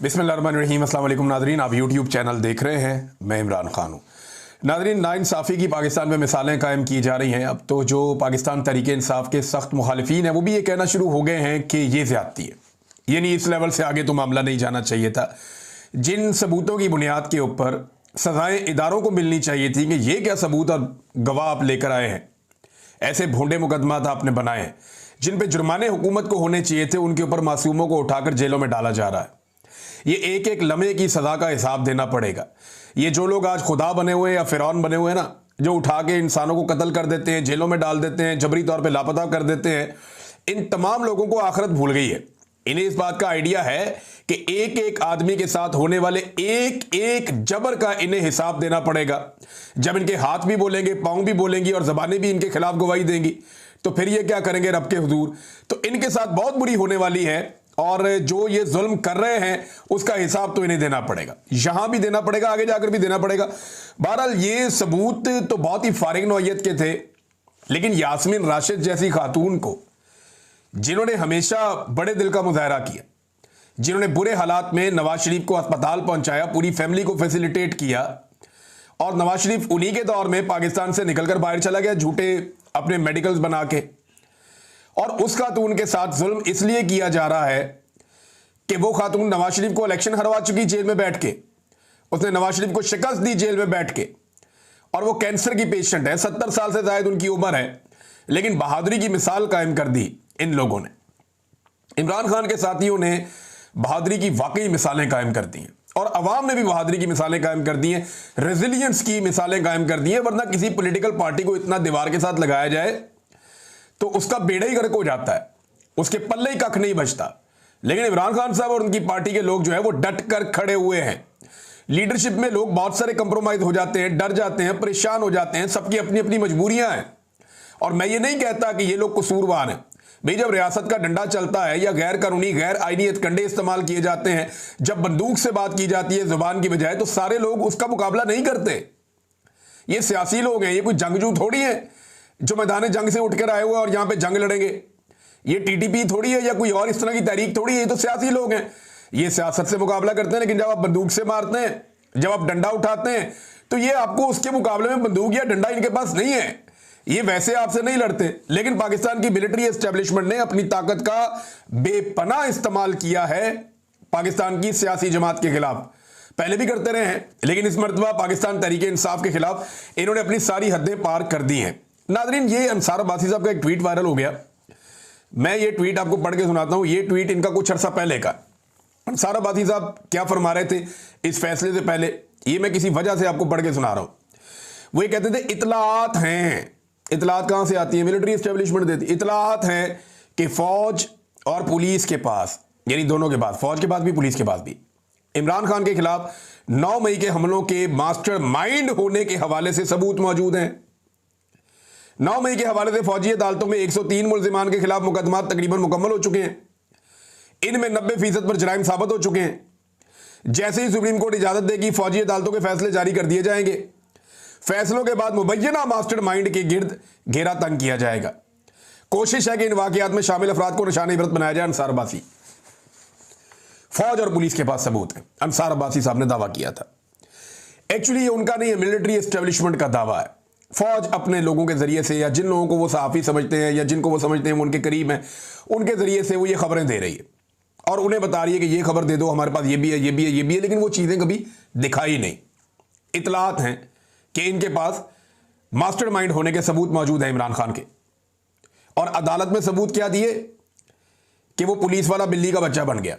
बिस्मिल्लाहिर्रहमानिर्रहीम। अस्सलाम वालेकुम नाज़रीन, आप यूट्यूब चैनल देख रहे हैं, मैं इमरान खान हूँ। नाज़रीन, नाइंसाफ़ी की पाकिस्तान में मिसालें कायम की जा रही हैं। अब तो जो पाकिस्तान तहरीक इंसाफ के सख्त मुखालिफिन हैं वो भी ये कहना शुरू हो गए हैं कि ये ज़्यादती है, यानी इस लेवल से आगे तो मामला नहीं जाना चाहिए था। जिन सबूतों की बुनियाद के ऊपर सज़ाएँ इदारों को मिलनी चाहिए थी कि ये क्या सबूत और गवाह आप लेकर आए हैं, ऐसे भोंडे मुकदमात आपने बनाए हैं जिन पे जुर्माने हुकूमत को होने चाहिए थे, उनके ऊपर मासूमों को उठाकर जेलों में डाला जा रहा है। ये एक एक लम्हे की सज़ा का हिसाब देना पड़ेगा। ये जो लोग आज खुदा बने हुए या फिरौन बने हुए हैं ना, जो उठा के इंसानों को कत्ल कर देते हैं, जेलों में डाल देते हैं, जबरी तौर पे लापता कर देते हैं, इन तमाम लोगों को आखिरत भूल गई है। इन्हें इस बात का आइडिया है कि एक एक आदमी के साथ होने वाले एक एक जबर का इन्हें हिसाब देना पड़ेगा। जब इनके हाथ भी बोलेंगे, पाँव भी बोलेंगी और ज़बानें भी इनके खिलाफ गवाही देंगी, तो फिर ये क्या करेंगे रब के हुजूर। तो इनके साथ बहुत बुरी होने वाली है और जो ये जुल्म कर रहे हैं उसका हिसाब तो इन्हें देना पड़ेगा, यहां भी देना पड़ेगा, आगे जाकर भी देना पड़ेगा। बहरहाल ये सबूत तो बहुत ही फारिग नौइयत के थे, लेकिन यास्मीन राशिद जैसी खातून को, जिन्होंने हमेशा बड़े दिल का मुजाहरा किया, जिन्होंने बुरे हालात में नवाज शरीफ को अस्पताल पहुंचाया, पूरी फैमिली को फैसिलिटेट किया, और नवाज शरीफ उन्हीं के दौर में पाकिस्तान से निकलकर बाहर चला गया झूठे अपने मेडिकल्स बना के, और उस खातून के साथ जुल्म इसलिए किया जा रहा है कि वो खातून नवाज शरीफ को इलेक्शन हरवा चुकी जेल में बैठ के, उसने नवाज शरीफ को शिकस्त दी जेल में बैठ के, और वो कैंसर की पेशेंट है, 70 साल से ज्यादा उनकी उम्र है, लेकिन बहादुरी की मिसाल कायम कर दी इन लोगों ने। इमरान खान के साथियों ने बहादुरी की वाकई मिसालें कायम कर दी हैं, और अवाम ने भी बहादुरी की मिसालें कायम कर दी हैं, रेजिलियंस की मिसालें कायम कर दी हैं। वरना किसी पॉलिटिकल पार्टी को इतना दीवार के साथ लगाया जाए तो उसका बेड़ा ही गर्क हो जाता है, उसके पल्ले ही कख नहीं बचता। लेकिन इमरान खान साहब और उनकी पार्टी के लोग जो है वो डट कर खड़े हुए हैं। लीडरशिप में लोग बहुत सारे कंप्रोमाइज हो जाते हैं, डर जाते हैं, परेशान हो जाते हैं, सबकी अपनी अपनी मजबूरियां हैं। और मैं ये नहीं कहता कि ये लोग कसूरवार हैं भाई। जब रियासत का डंडा चलता है या गैर कानूनी गैर आईनी हथकंडे इस्तेमाल किए जाते हैं, जब बंदूक से बात की जाती है जुबान की बजाय, तो सारे लोग उसका मुकाबला नहीं करते। ये सियासी लोग हैं, ये कोई जंगजू थोड़ी है जो मैदान जंग से उठकर आए हुए और यहां पे जंग लड़ेंगे। ये टीटीपी थोड़ी है या कोई और इस तरह की तहरीक थोड़ी है, ये तो सियासी लोग हैं। ये सियासत से मुकाबला करते हैं, लेकिन जब आप बंदूक से मारते हैं, जब आप डंडा उठाते हैं, तो ये आपको उसके मुकाबले में बंदूक या डंडा इनके पास नहीं है, ये वैसे आपसे नहीं लड़ते। लेकिन पाकिस्तान की मिलिट्री एस्टेब्लिशमेंट ने अपनी ताकत का बेपनाह इस्तेमाल किया है पाकिस्तान की सियासी जमात के खिलाफ। पहले भी करते रहे हैं, लेकिन इस मरतबा पाकिस्तान तहरीक इंसाफ के खिलाफ इन्होंने अपनी सारी हदें पार कर दी हैं। नाज़रीन, ये अंसार अब्बासी साहब का एक ट्वीट वायरल हो गया। मैं ये ट्वीट आपको पढ़ के सुनाता हूं। ये ट्वीट इनका कुछ अर्सा पहले का। अंसार अब्बासी साहब क्या फरमा रहे थे इस फैसले से पहले, ये मैं किसी वजह से आपको पढ़ के सुना रहा हूं। वो ये कहते थे इतलात हैं, इतलात कहां से आती है, मिलिट्री एस्टेब्लिशमेंट देती, इतलात हैं कि फौज और पुलिस के पास, यानी दोनों के पास, फौज के पास भी पुलिस के पास भी, इमरान खान के खिलाफ 9 मई के हमलों के मास्टर माइंड होने के हवाले से सबूत मौजूद हैं। 9 मई के हवाले से फौजी अदालतों में 103 मुल्जिमान के खिलाफ मुकदमा तकरीबन मुकम्मल हो चुके हैं। इनमें 90% पर जराइम साबित हो चुके हैं। जैसे ही सुप्रीम कोर्ट इजाजत देगी, फौजी अदालतों के फैसले जारी कर दिए जाएंगे। फैसलों के बाद मुबैना मास्टर माइंड के गिर्द घेरा तंग किया जाएगा। कोशिश है कि इन वाकयात में शामिल अफराद को निशान इबरत बनाया जाए। अंसार अब्बासी, फौज और पुलिस के पास सबूत है, अंसार अब्बासी साहब ने दावा किया था। एक्चुअली ये उनका नहीं है, मिलिट्री एस्टेब्लिशमेंट का दावा है। फौज अपने लोगों के जरिए से, या जिन लोगों को वो सहाफ़ी समझते हैं या जिनको वो समझते हैं वो उनके करीब हैं, उनके जरिए से वो ये खबरें दे रही है और उन्हें बता रही है कि ये खबर दे दो, हमारे पास ये भी है, ये भी है, ये भी है, लेकिन वो चीज़ें कभी दिखाई नहीं। इतलात हैं कि इनके पास मास्टरमाइंड होने के सबूत मौजूद हैं इमरान खान के, और अदालत में सबूत क्या दिए कि वो पुलिस वाला बिल्ली का बच्चा बन गया।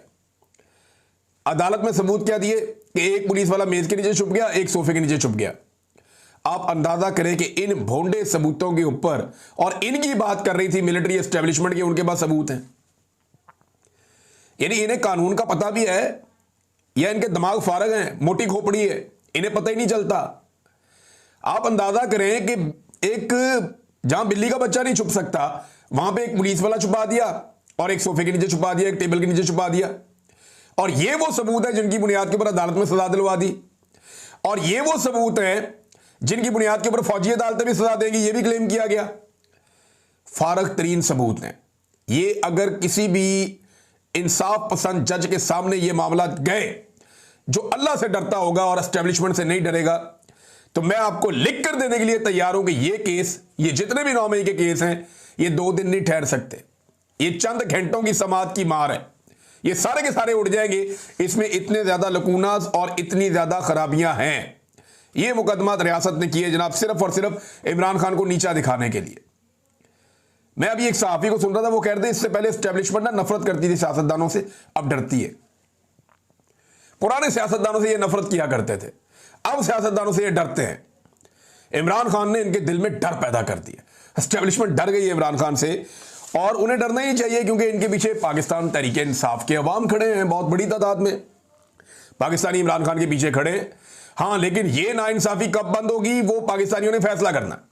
अदालत में सबूत क्या दिए कि एक पुलिस वाला मेज के नीचे छुप गया, एक सोफे के नीचे छुप गया। आप अंदाजा करें कि इन भोंडे सबूतों के ऊपर, और इनकी बात कर रही थी मिलिट्री एस्टेब्लिशमेंट के, उनके पास सबूत हैं। यानी इन्हें कानून का पता भी है या इनके दिमाग फारग हैं, मोटी खोपड़ी है, इन्हें पता ही नहीं चलता। आप अंदाजा करें कि एक जहां बिल्ली का बच्चा नहीं छुप सकता, वहां पे एक पुलिस वाला छुपा दिया, और एक सोफे के नीचे छुपा दिया, एक टेबल के नीचे छुपा दिया। और ये वो सबूत है जिनकी बुनियाद के ऊपर अदालत में सजा दिलवा दी, और ये वो सबूत है जिनकी बुनियाद के ऊपर फौजी अदालतें भी सजा देंगी, ये भी क्लेम किया गया। फारग तरीन सबूत हैं ये। अगर किसी भी इंसाफ पसंद जज के सामने ये मामला गए, जो अल्लाह से डरता होगा और एस्टेब्लिशमेंट से नहीं डरेगा, तो मैं आपको लिख कर देने के लिए तैयार हूं कि ये केस, ये जितने भी 9 मई के केस हैं, ये 2 दिन नहीं ठहर सकते। ये चंद घंटों की समाअत की मार है, ये सारे के सारे उड़ जाएंगे। इसमें इतने ज्यादा लकूनास और इतनी ज्यादा खराबियां हैं। ये मुकदमा रियासत ने किए जनाब, सिर्फ और सिर्फ इमरान खान को नीचा दिखाने के लिए। मैं अभी एक सहाफी को सुन रहा था, वो कह रहे थे इससे पहले एस्टेब्लिशमेंट ना नफरत करती थी सियासतदानों से, अब डरती है। पुराने सियासतदानों से ये नफरत किया करते थे, अब सियासतदानों से ये डरते हैं। इमरान खान ने इनके दिल में डर पैदा कर दिया। एस्टेब्लिशमेंट डर गई है इमरान खान से, और उन्हें डरना ही चाहिए, क्योंकि इनके पीछे पाकिस्तान तहरीक इंसाफ के अवाम खड़े हैं, बहुत बड़ी तादाद में पाकिस्तानी इमरान खान के पीछे खड़े हैं। हाँ, लेकिन ये नाइंसाफी कब बंद होगी, वो पाकिस्तानियों ने फैसला करना।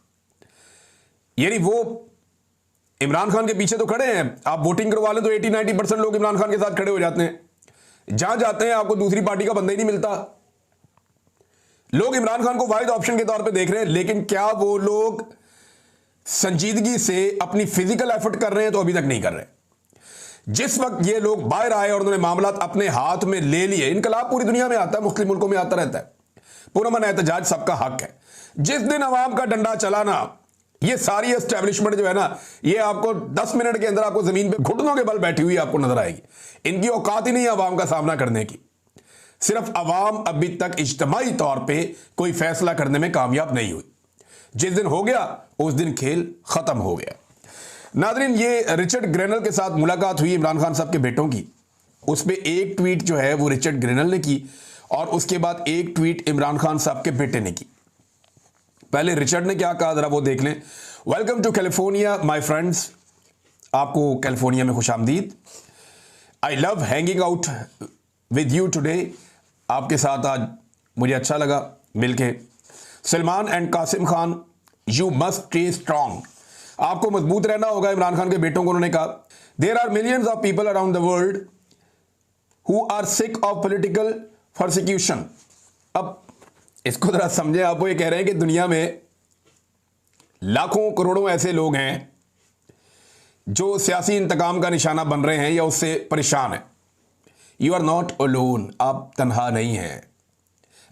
यानी वो इमरान खान के पीछे तो खड़े हैं, आप वोटिंग करवा लें तो 80-90% लोग इमरान खान के साथ खड़े हो जाते हैं। जहां जाते हैं आपको दूसरी पार्टी का बंदा ही नहीं मिलता। लोग इमरान खान को वाहिद ऑप्शन के तौर पे देख रहे हैं, लेकिन क्या वो लोग संजीदगी से अपनी फिजिकल एफर्ट कर रहे हैं? तो अभी तक नहीं कर रहे। जिस वक्त ये लोग बाहर आए और उन्होंने मामला अपने हाथ में ले लिए, इनकलाब पूरी दुनिया में आता है, मुस्लिम मुल्कों में आता रहता है, पुरअमन एहतजाज सबका हक है। जिस दिन अवाम का डंडा चलाना, ये सारी एस्टेब्लिशमेंट जो है ना, ये आपको 10 मिनट के अंदर आपको जमीन पे घुटनों के बल बैठी हुई आपको नजर आएगी। इनकी औकात ही नहीं है अवाम का सामना करने की। सिर्फ अवाम अभी तक इज्तिमाई तौर पे कोई फैसला करने में कामयाब नहीं हुई। जिस दिन हो गया उस दिन खेल खत्म हो गया। नादरीन, ये रिचर्ड ग्रेनल के साथ मुलाकात हुई इमरान खान साहब के बेटों की। उस पर एक ट्वीट जो है वो रिचर्ड ग्रेनल ने की, और उसके बाद एक ट्वीट इमरान खान साहब के बेटे ने की। पहले रिचर्ड ने क्या कहा जरा वो देख लें। Welcome to California my friends, आपको कैलिफोर्निया में खुश आमदीद। I love hanging out with you today, आपके साथ आज मुझे अच्छा लगा मिलके। Salman and Kasim Khan, you must stay strong, आपको मजबूत रहना होगा। इमरान खान के बेटों को उन्होंने कहा, there are millions of people around the world who are sick of political persecution. अब इसको जरा समझे, आप वो ये कह रहे हैं कि दुनिया में लाखों करोड़ों ऐसे लोग हैं जो सियासी इंतकाम का निशाना बन रहे हैं या उससे परेशान हैं। यू आर नॉट अलोन, आप तन्हा नहीं हैं।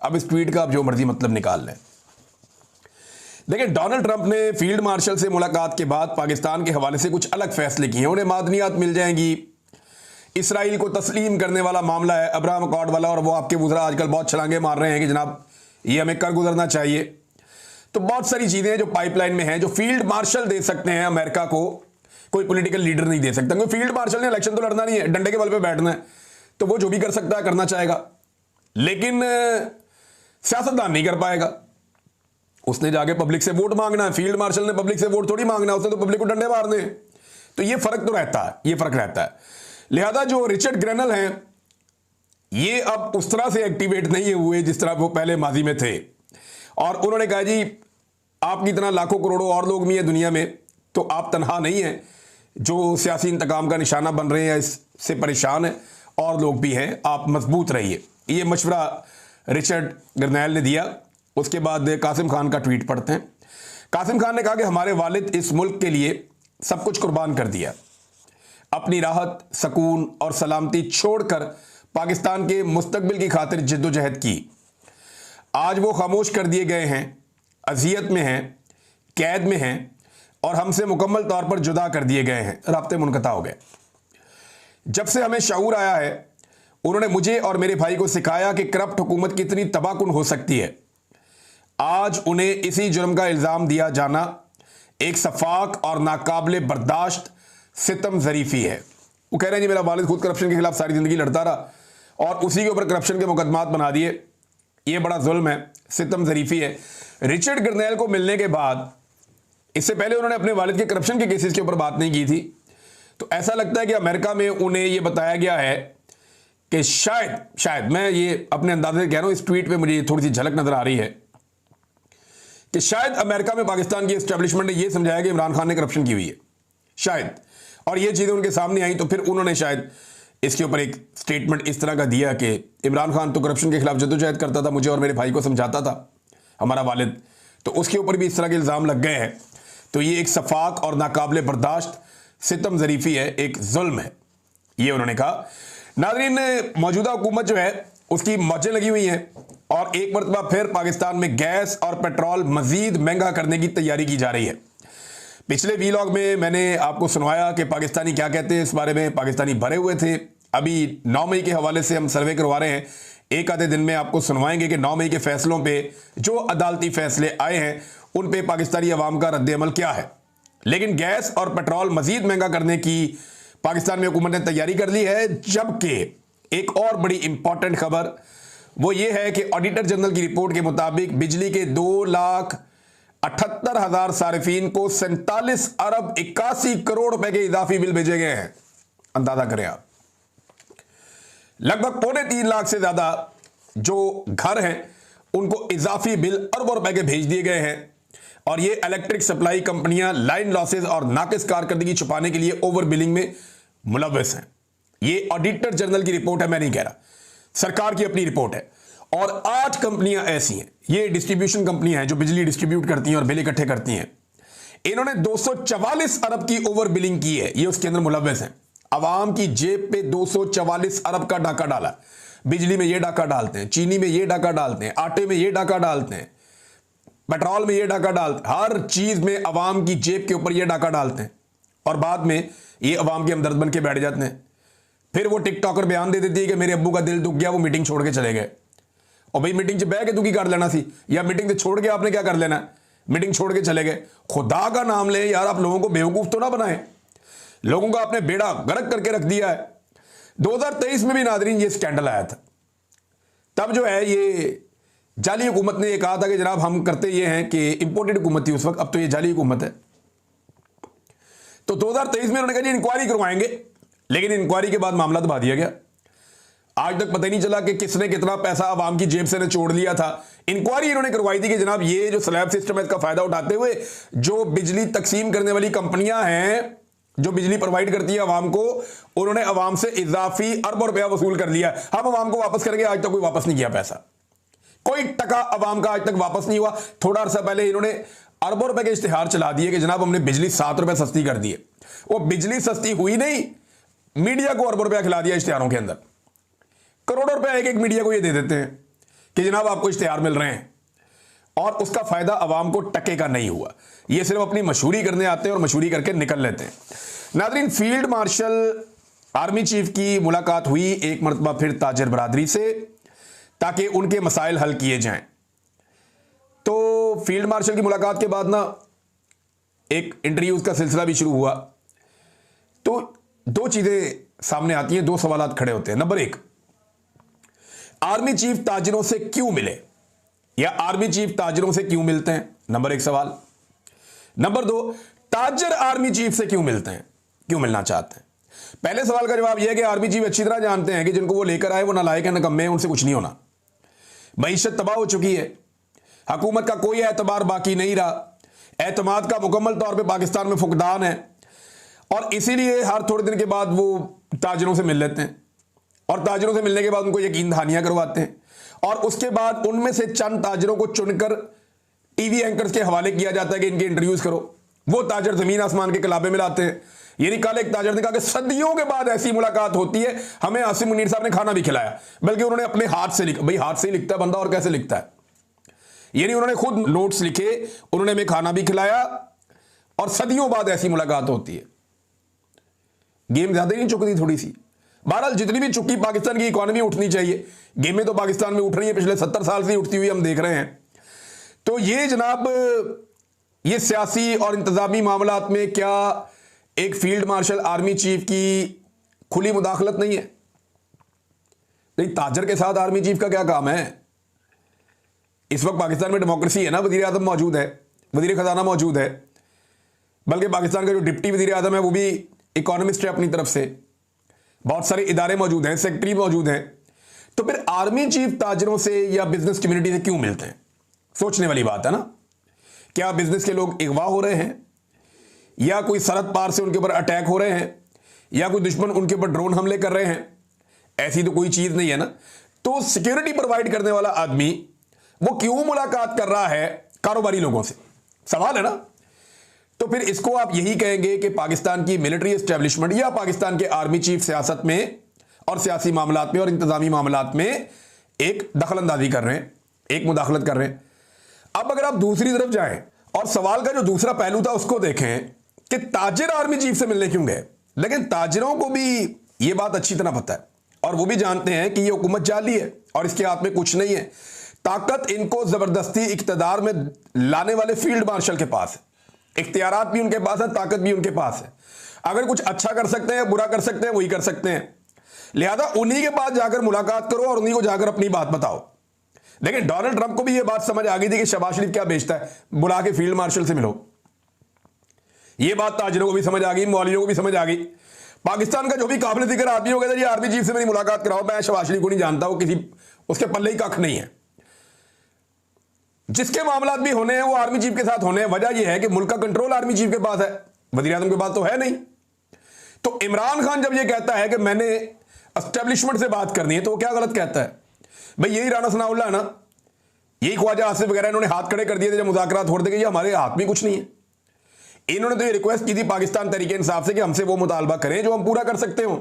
अब इस ट्वीट का आप जो मर्जी मतलब निकाल लें। देखिए, डोनाल्ड ट्रंप ने फील्ड मार्शल से मुलाकात के बाद पाकिस्तान के हवाले से कुछ अलग फैसले किए हैं। उन्हें मादनियात मिल जाएंगी, इसराइल को तस्लीम करने वाला मामला है अब्राहम अकॉर्ड वाला, और वो आपके वुज़रा आजकल बहुत छलांगे मार रहे हैं कि जनाब ये हमें कर गुजरना चाहिए। तो बहुत सारी चीज़ें जो पाइपलाइन में हैं, जो फील्ड मार्शल दे सकते हैं अमेरिका को, कोई पॉलिटिकल लीडर नहीं दे सकता। क्योंकि फील्ड मार्शल ने इलेक्शन तो लड़ना नहीं है, डंडे के बल पे बैठना है, तो वो जो भी कर सकता है करना चाहेगा, लेकिन सियासतदान नहीं कर पाएगा। उसने जाके पब्लिक से वोट मांगना है, फील्ड मार्शल ने पब्लिक से वोट थोड़ी मांगना है, उसने तो पब्लिक को डंडे मारने। तो ये फर्क तो रहता है, ये फर्क रहता है। लिहाजा जो रिचर्ड ग्रेनल हैं, ये अब उस तरह से एक्टिवेट नहीं हुए जिस तरह वो पहले माजी में थे, और उन्होंने कहा जी आपकी तरह लाखों करोड़ों और लोग भी हैं दुनिया में, तो आप तनहा नहीं हैं जो सियासी इंतकाम का निशाना बन रहे हैं, इससे परेशान हैं, और लोग भी हैं, आप मजबूत रहिए। ये मशवरा रिचर्ड ग्रेनल ने दिया। उसके बाद कासिम खान का ट्वीट पढ़ते हैं। कासिम खान ने कहा कि हमारे वालिद इस मुल्क के लिए सब कुछ कुर्बान कर दिया, अपनी राहत, सुकून और सलामती छोड़कर पाकिस्तान के मुस्तकबिल की खातिर जिद्दोजहद की। आज वो खामोश कर दिए गए हैं, अजियत में हैं, कैद में हैं, और हमसे मुकम्मल तौर पर जुदा कर दिए गए हैं, राब्ते मुनक़ता हो गए। जब से हमें शऊर आया है, उन्होंने मुझे और मेरे भाई को सिखाया कि करप्ट हुकूमत कितनी तबाहकुन हो सकती है। आज उन्हें इसी जुर्म का इल्ज़ाम दिया जाना एक सफाक और नाकाबिले बर्दाश्त सितम ज़रीफ़ी है। वो कह रहे हैं जी मेरा वालिद खुद करप्शन के खिलाफ सारी ज़िंदगी लड़ता रहा और उसी के ऊपर करप्शन के मुकदमात बना दिए, ये बड़ा जुल्म है, सितम ज़रीफ़ी है। रिचर्ड ग्रेनल को मिलने के बाद, इससे पहले उन्होंने अपने वालिद के करप्शन के केसेस के ऊपर बात नहीं की थी, तो ऐसा लगता है कि अमेरिका में उन्हें यह बताया गया है कि शायद मैं ये अपने अंदाजे से कह रहा हूँ, इस ट्वीट पे मुझे थोड़ी सी झलक नज़र आ रही है कि शायद अमेरिका में पाकिस्तान की एस्टेब्लिशमेंट ने यह समझाया कि इमरान खान ने करप्शन की हुई है, शायद, और ये चीज़ें उनके सामने आई तो फिर उन्होंने शायद इसके ऊपर एक स्टेटमेंट इस तरह का दिया कि इमरान खान तो करप्शन के खिलाफ जद्दोजहद करता था, मुझे और मेरे भाई को समझाता था हमारा वालिद, तो उसके ऊपर भी इस तरह के इल्ज़ाम लग गए हैं। तो ये एक सफाक और नाकाबिले बर्दाश्त सितम ज़रीफ़ी है, एक जुल्म है। ये उन्होंने कहा। नाज़रीन, मौजूदा हुकूमत जो है उसकी मौजें लगी हुई हैं और एक मरतबा फिर पाकिस्तान में गैस और पेट्रोल मजीद महंगा करने की तैयारी की जा रही है। पिछले वीलॉग में मैंने आपको सुनवाया कि पाकिस्तानी क्या कहते हैं इस बारे में। पाकिस्तानी भरे हुए थे। अभी 9 मई के हवाले से हम सर्वे करवा रहे हैं, एक आधे दिन में आपको सुनवाएंगे कि 9 मई के फैसलों पे जो अदालती फैसले आए हैं उन पे पाकिस्तानी अवाम का रद्द-ए-अमल क्या है। लेकिन गैस और पेट्रोल मजीद महंगा करने की पाकिस्तान में हुकूमत ने तैयारी कर ली है। जबकि एक और बड़ी इंपॉर्टेंट खबर वो ये है कि ऑडिटर जनरल की रिपोर्ट के मुताबिक बिजली के 2,78,000 सारिफीन को 47 अरब 81 करोड़ रुपए के इजाफी बिल भेजे गए हैं। अंदाजा करें आप, लगभग 3.25 लाख से ज्यादा जो घर हैं उनको इजाफी बिल अरबों रुपए के भेज दिए गए हैं। और ये इलेक्ट्रिक सप्लाई कंपनियां लाइन लॉसेज और नाकिस कारकर्दगी छुपाने के लिए ओवर बिलिंग में मुलव्वस हैं। ये ऑडिटर जनरल की रिपोर्ट है, मैं नहीं कह रहा, सरकार की अपनी रिपोर्ट है। और 8 कंपनियां ऐसी हैं, ये डिस्ट्रीब्यूशन कंपनियां हैं जो बिजली डिस्ट्रीब्यूट करती हैं और बिल इकट्ठे करती हैं। इन्होंने 244 अरब की ओवर बिलिंग की है, ये उसके अंदर मुलव्वस हैं। अवाम की जेब पे 244 अरब का डाका डाला। बिजली में ये डाका डालते हैं, चीनी में ये डाका डालते हैं, आटे में ये डाका डालते हैं, पेट्रोल में ये डाका डालते हैं, हर चीज में अवाम की जेब के ऊपर ये डाका डालते हैं। और बाद में ये अवाम के हमदर्द बन के बैठ जाते हैं। फिर वो टिकटॉकर बयान दे देती है कि मेरे अब्बू का दिल दुख गया, वो मीटिंग छोड़ के चले गए। और भाई मीटिंग से बह के दुखी कर लेना सी, या मीटिंग से छोड़ के आपने क्या कर लेना, मीटिंग छोड़ के चले गए। खुदा का नाम ले यार, आप लोगों को बेवकूफ तो ना बनाए। लोगों का आपने बेड़ा गर्क करके रख दिया है। 2023 में भी नादरीन ये स्कैंडल आया था। तब जो है ये जाली हुकूमत ने ये कहा था कि जनाब हम करते ये हैं कि इंपोर्टेड हुकूमत थी उस वक्त, अब तो ये जाली हुकूमत है। तो 2023 में उन्होंने कहा जी इंक्वायरी करवाएंगे, लेकिन इंक्वायरी के बाद मामला दबा दिया गया। आज तक पता ही नहीं चला कि किसने कितना पैसा अवाम की जेब से ने छोड़ लिया था। इंक्वायरी इन्होंने करवाई थी कि जनाब ये जो स्लैब सिस्टम है इसका फायदा उठाते हुए जो बिजली तकसीम करने वाली कंपनियां हैं जो बिजली प्रोवाइड करती है अवाम को, उन्होंने अवाम से इजाफी अरबों रुपया वसूल कर लिया। हम अवाम को वापस करेंगे, आज तक कोई वापस नहीं किया पैसा, कोई टका अवाम का आज तक वापस नहीं हुआ। थोड़ा अर्सा पहले इन्होंने अरबों रुपए के इश्तिहार चला दिए कि जनाब हमने बिजली 7 रुपए सस्ती कर दी है। वो बिजली सस्ती हुई नहीं, मीडिया को अरबों रुपया खिला दिया इश्तिहारों के अंदर। करोड़ों रुपए एक एक मीडिया को ये दे देते हैं कि जनाब आपको इश्तिहार मिल रहे हैं, और उसका फायदा अवाम को टके का नहीं हुआ। ये सिर्फ अपनी मशहूरी करने आते हैं और मशहूरी करके निकल लेते हैं। Nadreen, field marshal army chief की मुलाकात हुई एक मरतबा फिर ताजर बरादरी से, ताकि उनके मसाइल हल किए जाएं। तो फील्ड मार्शल की मुलाकात के बाद ना एक इंटरव्यूज का सिलसिला भी शुरू हुआ। तो 2 चीजें सामने आती हैं, 2 सवालात खड़े होते हैं। नंबर 1, आर्मी चीफ ताजरों से क्यों मिले, या आर्मी चीफ ताजरों से क्यों मिलते हैं, नंबर 1 सवाल। नंबर 2, ताजर आर्मी चीफ से क्यों मिलते हैं, क्यों मिलना चाहते हैं। पहले सवाल का जवाब यह है कि आर्मी चीफ अच्छी तरह जानते हैं कि जिनको वो लेकर आए वो नालायक हैं, नकम्मे हैं, उनसे कुछ नहीं होना। मईशत तबाह हो चुकी है, हुकूमत का कोई एतबार बाकी नहीं रहा, एतमाद का मुकम्मल तौर पे पाकिस्तान में फुकदान है, और इसीलिए हर थोड़े दिन के बाद वो ताजरों से मिल लेते हैं, और ताजरों से मिलने के बाद उनको यकीन दहानियां करवाते हैं, और उसके बाद उनमें से चंद ताजरों को चुनकर टीवी एंकर्स के हवाले किया जाता है कि इनके इंटरव्यूज करो। वो ताजर जमीन आसमान के कलाबे में लाते हैं। यानी कल एक ताजर ने कहा कि सदियों के बाद ऐसी मुलाकात होती है, हमें आसिम मुनीर साहब ने खाना भी खिलाया, बल्कि उन्होंने अपने हाथ से लिखा। भाई हाथ से ही लिखता है बंदा, और कैसे लिखता है। यानी उन्होंने खुद नोट्स लिखे, उन्होंने हमें खाना भी खिलाया, और सदियों बाद ऐसी मुलाकात होती है। गेम ज्यादा नहीं चुकी थोड़ी सी। बहरहाल जितनी भी चुकी पाकिस्तान की इकोनॉमी उठनी चाहिए, गेमें तो पाकिस्तान में उठ रही है, पिछले 70 साल से उठती हुई हम देख रहे हैं। तो ये जनाब ये सियासी और इंतजामी मामलात में क्या एक फील्ड मार्शल आर्मी चीफ की खुली मुदाखलत नहीं है? नहीं, ताजर के साथ आर्मी चीफ का क्या काम है? इस वक्त पाकिस्तान में डेमोक्रेसी है ना, वजीर आजम मौजूद है, वजीर खजाना मौजूद है, बल्कि पाकिस्तान का जो डिप्टी वजीर आजम है वो भी इकोनॉमिस्ट है अपनी तरफ से, बहुत सारे इदारे मौजूद हैं, सेक्रेटरी मौजूद हैं। तो फिर आर्मी चीफ ताजरों से या बिजनेस कम्युनिटी से क्यों मिलते हैं? सोचने वाली बात है ना। क्या बिजनेस के लोग अगवा हो रहे हैं, या कोई सरहद पार से उनके ऊपर अटैक हो रहे हैं, या कोई दुश्मन उनके ऊपर ड्रोन हमले कर रहे हैं? ऐसी तो कोई चीज नहीं है ना। तो सिक्योरिटी प्रोवाइड करने वाला आदमी वो क्यों मुलाकात कर रहा है कारोबारी लोगों से? सवाल है ना। तो फिर इसको आप यही कहेंगे कि पाकिस्तान की मिलिट्री एस्टेब्लिशमेंट या पाकिस्तान के आर्मी चीफ सियासत में और सियासी मामलात में और इंतजामी मामलात में एक दखल अंदाजी कर रहे हैं, एक मुदाखलत कर रहे हैं। अब अगर आप दूसरी तरफ जाएं और सवाल का जो दूसरा पहलू था उसको देखें कि ताजिर आर्मी चीफ से मिलने क्यों गए, लेकिन ताजिरों को भी यह बात अच्छी तरह पता है और वो भी जानते हैं कि यह हुकूमत जाली है और इसके हाथ में कुछ नहीं है। ताकत इनको जबरदस्ती इक्तदार में लाने वाले फील्ड मार्शल के पास है, इख्तियारात भी उनके पास है, ताकत भी उनके पास है। अगर कुछ अच्छा कर सकते हैं, बुरा कर सकते हैं, वही कर सकते हैं। लिहाजा उन्हीं के पास जाकर मुलाकात करो और उन्हीं को जाकर अपनी बात बताओ। लेकिन डोनाल्ड ट्रंप को भी यह बात समझ आ गई थी कि शहबाज शरीफ क्या बेचता है, बुला के फील्ड मार्शल से मिलो। यह बात ताजिरों को भी समझ आ गई, मौलवियों को भी समझ आ गई। पाकिस्तान का जो भी काबिल जिक्र आदमी हो गया, आर्मी चीफ से मेरी मुलाकात कराओ, मैं शहबाज शरीफ को नहीं जानता, वो किसी उसके पल्ले ही कख नहीं है। जिसके मामलात भी होने हैं वो आर्मी चीफ के साथ होने हैं। वजह यह है कि मुल्क का कंट्रोल आर्मी चीफ के पास है, वज़ीर आज़म के पास तो है नहीं। तो इमरान खान जब यह कहता है कि मैंने एस्टेब्लिशमेंट से बात करनी है, तो वो क्या गलत कहता है? भाई यही राना सनाउल्लाह है ना, यही ख्वाजा आसिफ वगैरह इन्होंने हाथ खड़े कर दिए थे जब मुज़ाकरात हो रहे थे कि हमारे हाथ में कुछ नहीं है। इन्होंने तो ये रिक्वेस्ट की थी पाकिस्तान तहरीक इंसाफ से कि हमसे वो मुतालबा करें जो हम पूरा कर सकते हो।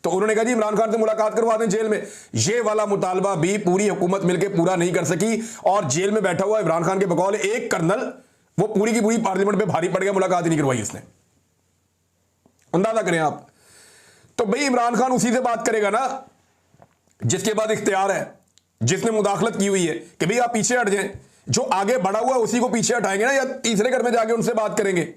तो उन्होंने कहा जी इमरान खान से मुलाकात करवा दें जेल में। ये वाला मुतालबा भी पूरी हुकूमत मिलकर पूरा नहीं कर सकी और जेल में बैठा हुआ इमरान खान के बकौल एक कर्नल वो पूरी की पूरी पार्लियामेंट पे भारी पड़ गया, मुलाकात ही नहीं करवाई उसने। अंदाजा करें आप। तो भाई इमरान खान उसी से बात करेगा ना जिसके बाद इख्तियार है, जिसने मुदाखलत की हुई है कि भाई आप पीछे हट जाएं। जो आगे बढ़ा हुआ है उसी को पीछे हटाएंगे ना, या तीसरे घर में जाके उनसे बात करेंगे।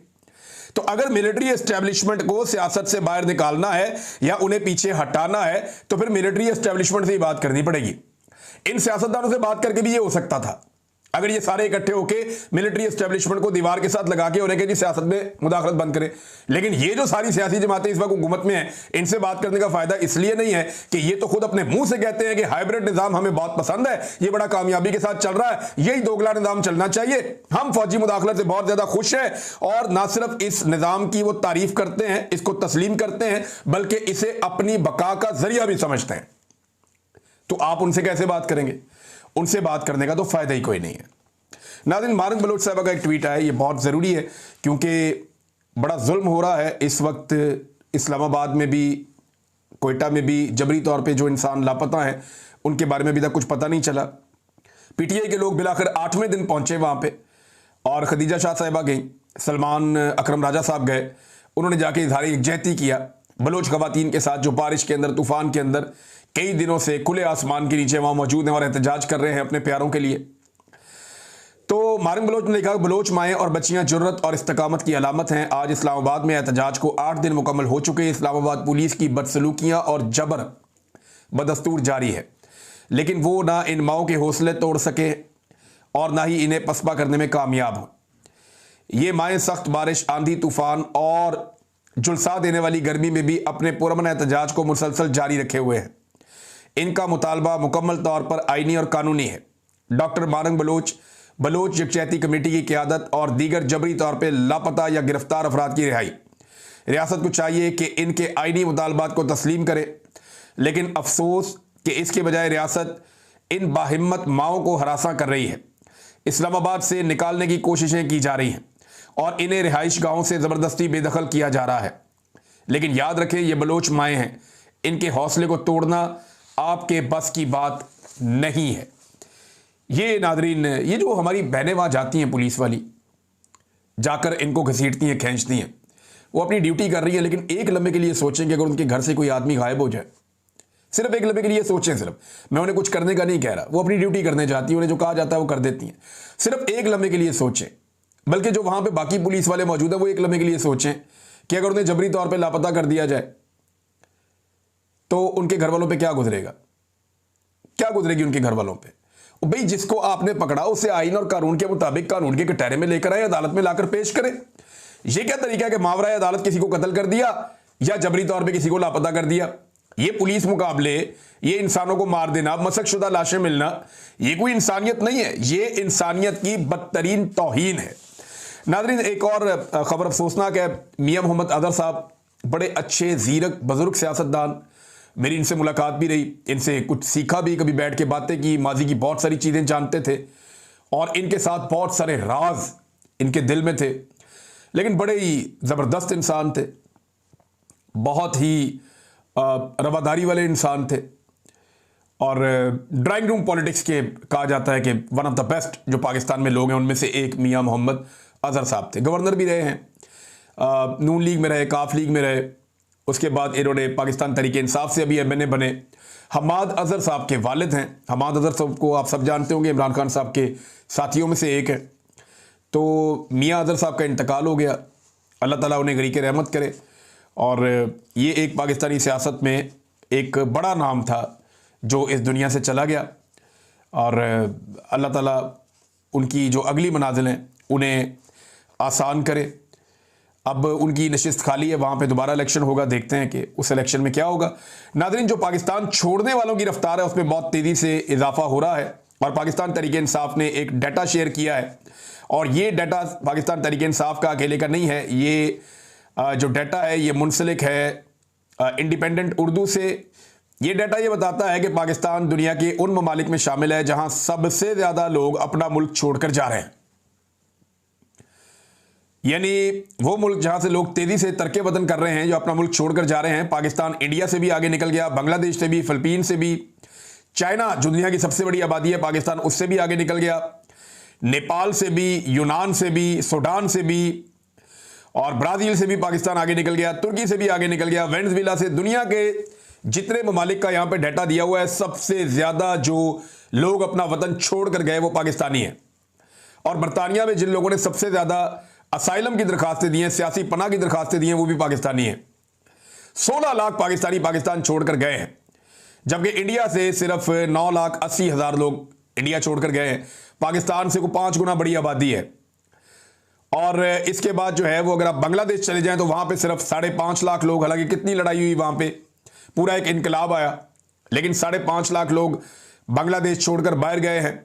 तो अगर मिलिट्री एस्टेब्लिशमेंट को सियासत से बाहर निकालना है या उन्हें पीछे हटाना है तो फिर मिलिट्री एस्टेब्लिशमेंट से ही बात करनी पड़ेगी। इन सियासतदानों से बात करके भी ये हो सकता था अगर ये सारे इकट्ठे होकर मिलिट्री एस्टेब्लिशमेंट को दीवार के साथ लगा के उन्हें कि सियासत में मुदाखलत बंद करें। लेकिन ये जो सारी सियासी जमातें इस वक्त हुकूमत में हैं, इनसे बात करने का फायदा इसलिए नहीं है कि ये तो खुद अपने मुंह से कहते हैं कि हाइब्रिड निजाम हमें बहुत पसंद है, ये बड़ा कामयाबी के साथ चल रहा है, यही दोगला निजाम चलना चाहिए, हम फौजी मुदाखलत से बहुत ज्यादा खुश हैं और ना सिर्फ इस निजाम की वो तारीफ करते हैं, इसको तस्लीम करते हैं, बल्कि इसे अपनी बका का जरिया भी समझते हैं। तो आप उनसे कैसे बात करेंगे? उनसे बात करने का तो फायदा ही कोई नहीं है। नाज़रीन, मारंग बलोच साहबा का एक ट्वीट आया, ये बहुत ज़रूरी है क्योंकि बड़ा जुल्म हो रहा है इस वक्त इस्लामाबाद में भी, कोयटा में भी। जबरी तौर पे जो इंसान लापता हैं उनके बारे में अभी तक कुछ पता नहीं चला। पीटीआई के लोग बिलाखिर 8वें दिन पहुंचे वहाँ पे और खदीजा शाह साहिबा गई, सलमान अकरम राजा साहब गए, उन्होंने जाके इजहार यकजहती किया बलोच खवातीन के साथ जो बारिश के अंदर, तूफ़ान के अंदर कई दिनों से खुले आसमान के नीचे वहाँ मौजूद हैं और एहतजाज कर रहे हैं अपने प्यारों के लिए। तो मारंग बलोच ने कहा बलोच माएँ और बच्चियाँ जुर्रत और इस्तकामत की अलामत हैं। आज इस्लामाबाद में एहतजाज को 8 दिन मुकम्मल हो चुके हैं। इस्लामाबाद पुलिस की बदसलूकियाँ और जबर बदस्तूर जारी है, लेकिन वो ना इन माओं के हौसले तोड़ सके और ना ही इन्हें पसपा करने में कामयाब हो। ये माएँ सख्त बारिश, आंधी, तूफ़ान और जुलसा देने वाली गर्मी में भी अपने पुरअमन एहतजाज को मुसलसल जारी रखे हुए हैं। इनका मुतालबा मुकम्मल तौर पर आइनी और कानूनी है। Doctor Marang Bloch, Bloch यकजहती committee की क़यादत और दीगर जबरी तौर पर लापता या गिरफ्तार अफराद की रिहाई। रियासत को चाहिए कि इनके आइनी मुतालबात को तस्लीम करे, लेकिन अफसोस कि इसके बजाय रियासत इन बाहिम्मत माओं को हरासा कर रही है। इस्लामाबाद से निकालने की कोशिशें की जा रही हैं और इन्हें रिहाइश गाहों से ज़बरदस्ती बेदखल किया जा रहा है। लेकिन याद रखें ये बलोच माएँ हैं, इनके हौसले को तोड़ना आपके बस की बात नहीं है। ये नादरीन, ये जो हमारी बहनें वहाँ जाती हैं पुलिस वाली, जाकर इनको घसीटती हैं, खींचती हैं, वो अपनी ड्यूटी कर रही है। लेकिन एक लम्हे के लिए सोचें कि अगर उनके घर से कोई आदमी गायब हो जाए, सिर्फ एक लम्हे के लिए सोचें, सिर्फ, मैं उन्हें कुछ करने का नहीं कह रहा, वो अपनी ड्यूटी करने जाती हैं, उन्हें जो कहा जाता है वो कर देती हैं। सिर्फ एक लम्हे के लिए सोचें, बल्कि जो वहाँ पे बाकी पुलिस वाले मौजूद हैं वो एक लम्हे के लिए सोचें कि अगर उन्हें जबरी तौर पे लापता कर दिया जाए तो उनके घर वालों पे क्या गुजरेगा, क्या गुजरेगी उनके घर वालों पे। भाई जिसको आपने पकड़ा उसे आइन और कानून के मुताबिक कानून के कटहरे में लेकर आए, अदालत में लाकर पेश करें। यह क्या तरीका है कि मावरा अदालत किसी को कत्ल कर दिया या जबरी तौर पे किसी को लापता कर दिया। ये पुलिस मुकाबले, ये इंसानों को मार देना, मसकशुदा लाशें मिलना, ये कोई इंसानियत नहीं है, ये इंसानियत की बदतरीन तौहीन है। नाज़रीन, एक और खबर अफसोसनाक है। मियां मोहम्मद अदर साहब बड़े अच्छे ज़ीरक बुजुर्ग सियासतदान, मेरी इनसे मुलाकात भी रही, इनसे कुछ सीखा भी, कभी बैठ के बातें की, माजी की बहुत सारी चीज़ें जानते थे और इनके साथ बहुत सारे राज इनके दिल में थे। लेकिन बड़े ही ज़बरदस्त इंसान थे, बहुत ही रवादारी वाले इंसान थे और ड्राइंग रूम पॉलिटिक्स के कहा जाता है कि वन ऑफ द बेस्ट जो पाकिस्तान में लोग हैं उनमें से एक मियां मोहम्मद अजहर साहब थे। गवर्नर भी रहे हैं, नून लीग में रहे, काफ लीग में रहे, उसके बाद इन्होंने पाकिस्तान तरीके इंसाफ से अभी एमएनए बने। हमाद अजहर साहब के वालिद हैं, हमाद अजहर साहब को आप सब जानते होंगे, इमरान खान साहब के साथियों में से एक है। तो मियां अजहर साहब का इंतकाल हो गया, अल्लाह ताला उन्हें गरीक रहमत करे। और ये एक पाकिस्तानी सियासत में एक बड़ा नाम था जो इस दुनिया से चला गया और अल्लाह ताला उनकी जो अगली मनाजिल हैं उन्हें आसान करे। अब उनकी नशिस्त खाली है, वहाँ पे दोबारा इलेक्शन होगा, देखते हैं कि उस इलेक्शन में क्या होगा। नाज़रीन, जो पाकिस्तान छोड़ने वालों की रफ्तार है उसमें बहुत तेज़ी से इजाफा हो रहा है और पाकिस्तान तहरीक इंसाफ ने एक डाटा शेयर किया है और ये डाटा पाकिस्तान तहरीक इंसाफ का अकेले का नहीं है, ये जो डाटा है ये मुंसलिक है इंडिपेंडेंट उर्दू से। ये डाटा ये बताता है कि पाकिस्तान दुनिया के उन ममालिक में शामिल है जहां सबसे ज़्यादा लोग अपना मुल्क छोड़कर जा रहे हैं, यानी वो मुल्क जहां से लोग तेजी से तरक्के वतन कर रहे हैं, जो अपना मुल्क छोड़कर जा रहे हैं। पाकिस्तान इंडिया से भी आगे निकल गया, बांग्लादेश से भी, फिलिपीन से भी, चाइना जो दुनिया की सबसे बड़ी आबादी है पाकिस्तान उससे भी आगे निकल गया, नेपाल से भी, यूनान से भी, सूडान से भी और ब्राज़ील से भी पाकिस्तान आगे निकल गया, तुर्की से भी आगे निकल गया, वेनेजुएला से। दुनिया के जितने ममालिक का यहां पे डाटा दिया हुआ है, सबसे ज्यादा जो लोग अपना वतन छोड़कर गए वो पाकिस्तानी हैं। और बरतानिया में जिन लोगों ने सबसे ज्यादा असाइलम की दरखास्तें दी हैं, सियासी पनाह की दरखास्तें दी हैं, वो भी पाकिस्तानी हैं। 16 लाख पाकिस्तानी पाकिस्तान छोड़कर गए हैं, जबकि इंडिया से सिर्फ 9,80,000 लोग इंडिया छोड़कर गए हैं। पाकिस्तान से को 5 गुना बड़ी आबादी है। और इसके बाद जो है वो अगर आप बांग्लादेश चले जाएं तो वहां पे सिर्फ 5.5 लाख लोग, हालांकि कितनी लड़ाई हुई वहां पे, पूरा एक इनकलाब आया, लेकिन 5.5 लाख लोग बांग्लादेश छोड़कर बाहर गए हैं।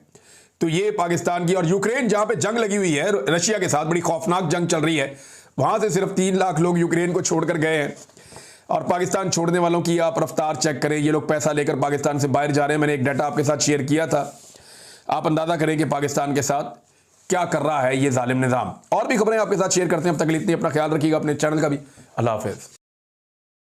तो ये पाकिस्तान की, और यूक्रेन जहां पे जंग लगी हुई है रशिया के साथ, बड़ी खौफनाक जंग चल रही है, वहां से सिर्फ 3 लाख लोग यूक्रेन को छोड़कर गए हैं। और पाकिस्तान छोड़ने वालों की आप रफ्तार चेक करें, ये लोग पैसा लेकर पाकिस्तान से बाहर जा रहे हैं। मैंने एक डाटा आपके साथ शेयर किया था, आप अंदाजा करें कि पाकिस्तान के साथ क्या कर रहा है ये जालिम निज़ाम। और भी खबरें आपके साथ शेयर करते हैं, अब तक के लिए इतनी, अपना ख्याल रखिएगा, अपने चैनल का भी। अल्लाह हाफिज़।